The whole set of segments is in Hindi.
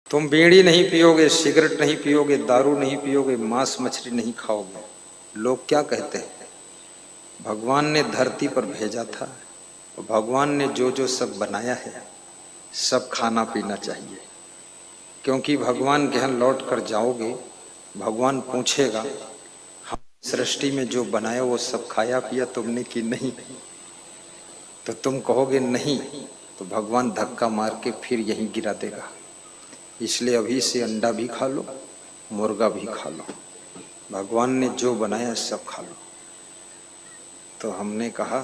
तुम बीड़ी नहीं पियोगे, सिगरेट नहीं पियोगे, दारू नहीं पियोगे, मांस मछली नहीं खाओगे। लोग क्या कहते हैं? भगवान ने धरती पर भेजा था, भगवान ने जो जो सब बनाया है सब खाना पीना चाहिए, क्योंकि भगवान के यहाँ लौट कर जाओगे, भगवान पूछेगा हम सृष्टि में जो बनाया वो सब खाया पिया तुमने कि नहीं? तो तुम कहोगे नहीं, तो भगवान धक्का मार के फिर यहीं गिरा देगा। इसलिए अभी से अंडा भी खा लो, मुर्गा भी खा लो, भगवान ने जो बनाया सब खा लो। तो हमने कहा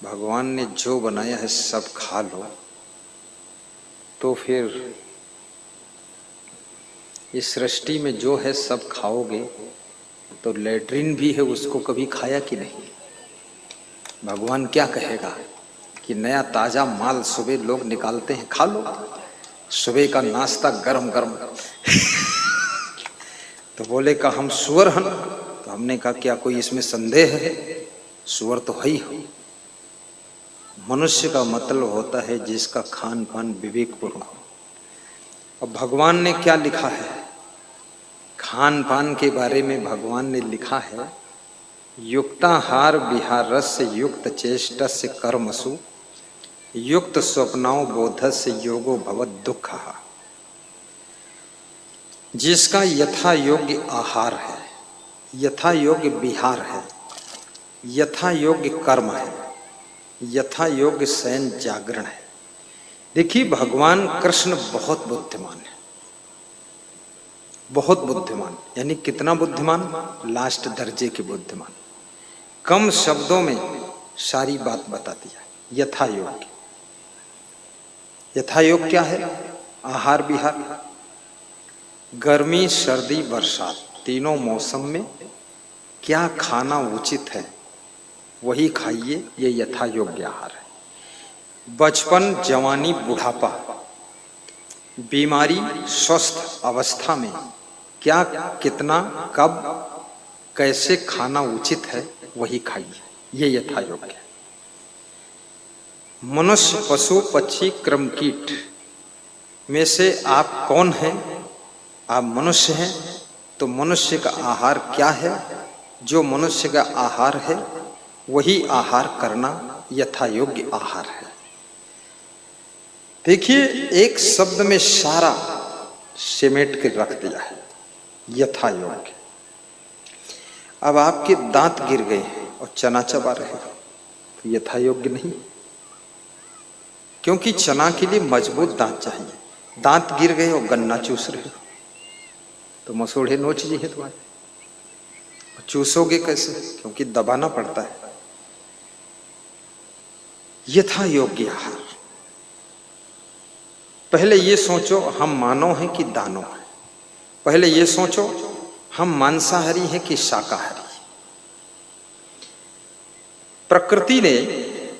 भगवान ने जो बनाया है सब खा लो, तो फिर इस सृष्टि में जो है सब खाओगे तो लेट्रिन भी है, उसको कभी खाया कि नहीं? भगवान क्या कहेगा कि नया ताजा माल सुबह लोग निकालते हैं, खा लो, सुबह का नाश्ता गरम गरम। तो बोले का हम सुअर हैं? तो हमने कहा क्या कोई इसमें संदेह है? सुअर तो है ही। मनुष्य का मतलब होता है जिसका खान पान विवेकपूर्ण हो। अब भगवान ने क्या लिखा है खान पान के बारे में? भगवान ने लिखा है युक्ताहार विहारस्य युक्त चेष्टस्य कर्मसु युक्त स्वप्नाओ बोधस्य योगो भवत दुःखः। जिसका यथा योग्य आहार है, यथा योग्य विहार है, यथा योग्य कर्म है, यथा योग्य शयन जागरण है। देखिए भगवान कृष्ण बहुत बुद्धिमान है, बहुत बुद्धिमान। यानी कितना बुद्धिमान? लास्ट दर्जे के बुद्धिमान। कम शब्दों में सारी बात बता दिया। यथा योग्य, यथा योग क्या है? आहार विहार। गर्मी सर्दी बरसात तीनों मौसम में क्या खाना उचित है वही खाइए, ये यथा योग्य आहार है। बचपन जवानी बुढ़ापा बीमारी स्वस्थ अवस्था में क्या कितना कब कैसे खाना उचित है वही खाइए, ये यथा योग्य है। मनुष्य पशु पक्षी क्रम कीट में से आप कौन हैं? आप मनुष्य हैं, तो मनुष्य का आहार क्या है? जो मनुष्य का आहार है वही आहार करना यथा योग्य आहार है। देखिए एक शब्द में सारा सिमेट के रख दिया है, यथा योग्य। अब आपके दांत गिर गए और चना चबा रहे हो तो यथा योग्य नहीं, क्योंकि चना के लिए मजबूत दांत चाहिए। दांत गिर गए और गन्ना चूस रहे हो तो मसूड़े नोच जी है तुम्हारे, चूसोगे कैसे? क्योंकि दबाना पड़ता है। यथा योग्य आहार। पहले ये सोचो हम मानव हैं कि दानव हैं। पहले ये सोचो हम मांसाहारी हैं कि शाकाहारी। प्रकृति ने,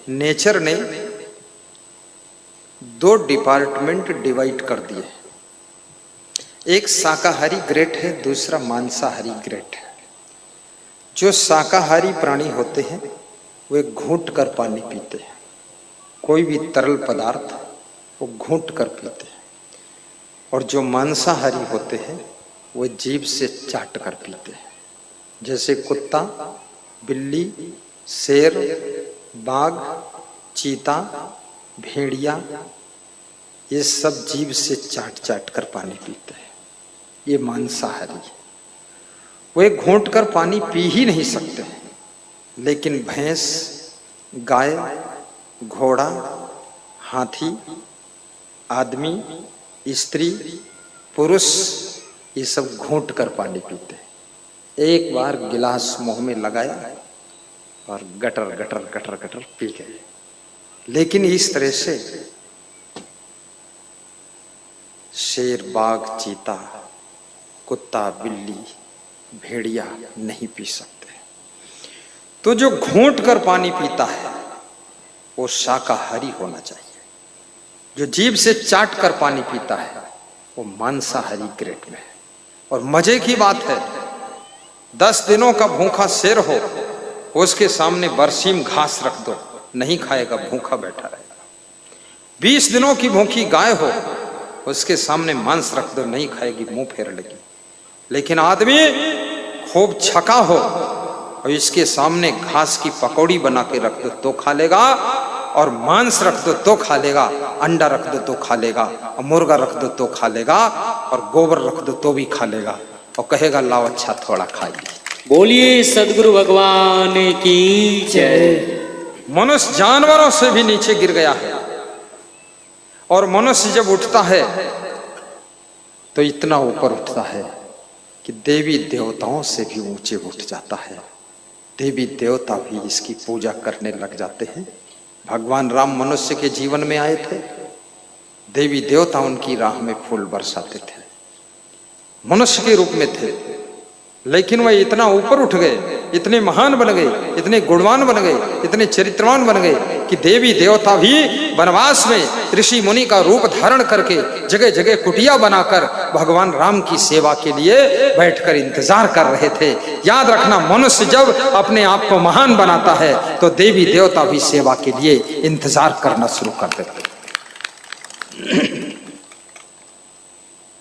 नेचर ने दो डिपार्टमेंट डिवाइड कर दिए। एक शाकाहारी ग्रेड है, दूसरा मांसाहारी ग्रेड है। जो शाकाहारी प्राणी होते हैं वे घूंट कर पानी पीते हैं, कोई भी तरल पदार्थ वो घूंट कर पीते हैं। और जो मांसाहारी होते हैं वो जीभ से चाट कर पीते हैं। जैसे कुत्ता, बिल्ली, शेर, बाघ, चीता, भेड़िया, ये सब जीभ से चाट चाट कर पानी पीते हैं, ये मांसाहारी है। वे घोंट कर पानी पी ही नहीं सकते। लेकिन भैंस, गाय, घोड़ा, हाथी, आदमी, स्त्री, पुरुष, ये सब घोंट कर पानी पीते हैं। एक बार गिलास मुंह में लगाया और gutter gutter gutter gutter P गए। लेकिन इस तरह से शेर, बाघ, चीता, कुत्ता, बिल्ली, भेड़िया नहीं पी सकते। तो जो घोंट कर पानी पीता है वो शाकाहारी होना चाहिए। जो जीभ से चाट कर पानी पीता है वो मांसाहारी ग्रेड में है। और मजे की बात है, 10 दिनों का भूखा शेर हो, उसके सामने बरसीम घास रख दो, नहीं खाएगा, भूखा बैठा रहेगा। 20 दिनों की भूखी गाय हो, उसके सामने मांस रख दो, नहीं खाएगी, मुंह फेर लेगी। लेकिन आदमी खूब छका हो और इसके सामने घास की पकौड़ी बना के रख दो तो खा लेगा, और मांस रख दो तो खा लेगा, अंडा रख दो तो खा लेगा, और मुर्गा रख दो तो खा लेगा, और गोबर रख दो तो भी खा लेगा, और कहेगा लाओ अच्छा थोड़ा खाइए। बोलिए सदगुरु भगवान की जय। मनुष्य जानवरों से भी नीचे गिर गया है, और मनुष्य जब उठता है तो इतना ऊपर उठता है कि देवी देवताओं से भी ऊंचे उठ जाता है। देवी देवता भी इसकी पूजा करने लग जाते हैं। भगवान राम मनुष्य के जीवन में आए थे, देवी देवता उनकी राह में फूल बरसाते थे, मनुष्य के रूप में थे, लेकिन वह इतना ऊपर उठ गए, इतने महान बन गए, इतने गुणवान बन गए, इतने चरित्रवान बन गए कि देवी देवता भी वनवास में ऋषि मुनि का रूप धारण करके जगह जगह कुटिया बनाकर भगवान राम की सेवा के लिए बैठकर इंतजार कर रहे थे। याद रखना, मनुष्य जब अपने आप को महान बनाता है तो देवी देवता भी सेवा के लिए इंतजार करना शुरू कर देते।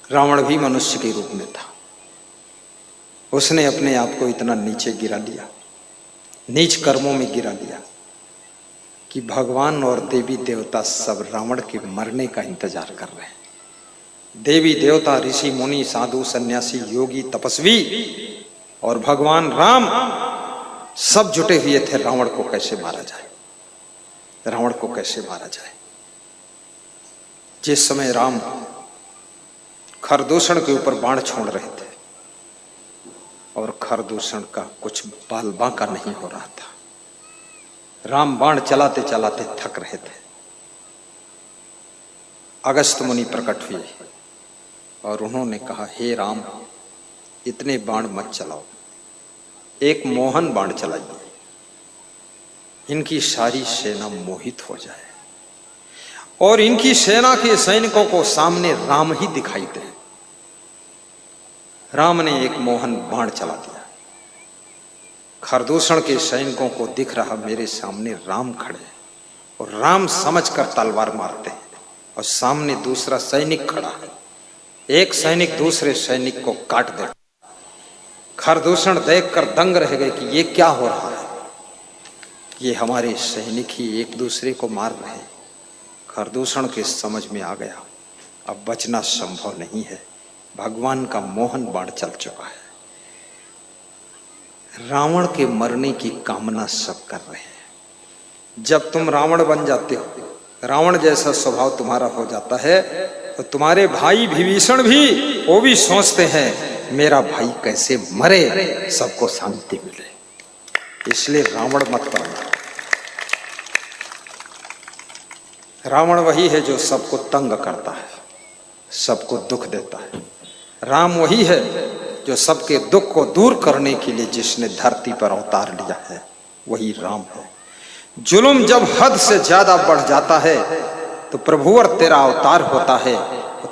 रावण भी मनुष्य के रूप में था, उसने अपने आप को इतना नीचे गिरा लिया, नीच कर्मों में गिरा लिया कि भगवान और देवी देवता सब रावण के मरने का इंतजार कर रहे हैं। देवी देवता, ऋषि मुनि, साधु, सन्यासी, योगी, तपस्वी और भगवान राम सब जुटे हुए थे रावण को कैसे मारा जाए, रावण को कैसे मारा जाए। जिस समय राम खरदूषण के ऊपर बाण छोड़ रहे थे और खरदूषण का कुछ बाल बांका नहीं हो रहा था, राम बाण चलाते चलाते थक रहे थे। अगस्त मुनि प्रकट हुए और उन्होंने कहा, हे राम, इतने बाण मत चलाओ, एक मोहन बाण चलाइए, इनकी सारी सेना मोहित हो जाए और इनकी सेना के सैनिकों को सामने राम ही दिखाई दे। राम ने एक मोहन बाण चला दिया, खरदूषण के सैनिकों को दिख रहा मेरे सामने राम खड़े हैं, और राम समझकर तलवार मारते हैं, और सामने दूसरा सैनिक खड़ा है, एक सैनिक दूसरे सैनिक को काट दे। खरदूषण देखकर दंग रह गए कि ये क्या हो रहा है, ये हमारे सैनिक ही एक दूसरे को मार रहे हैं। खरदूषण के समझ में आ गया अब बचना संभव नहीं है, भगवान का मोहन बाण चल चुका है। रावण के मरने की कामना सब कर रहे हैं। जब तुम रावण बन जाते हो, रावण जैसा स्वभाव तुम्हारा हो जाता है, तो तुम्हारे भाई विभीषण भी वो भी सोचते हैं मेरा भाई कैसे मरे, सबको शांति मिले, इसलिए रावण मत बनना। रावण वही है जो सबको तंग करता है, सबको दुख देता है। राम वही है जो सबके दुख को दूर करने के लिए जिसने धरती पर अवतार लिया है, वही राम है। जुल्म जब हद से ज्यादा बढ़ जाता है तो प्रभु और तेरा अवतार होता है,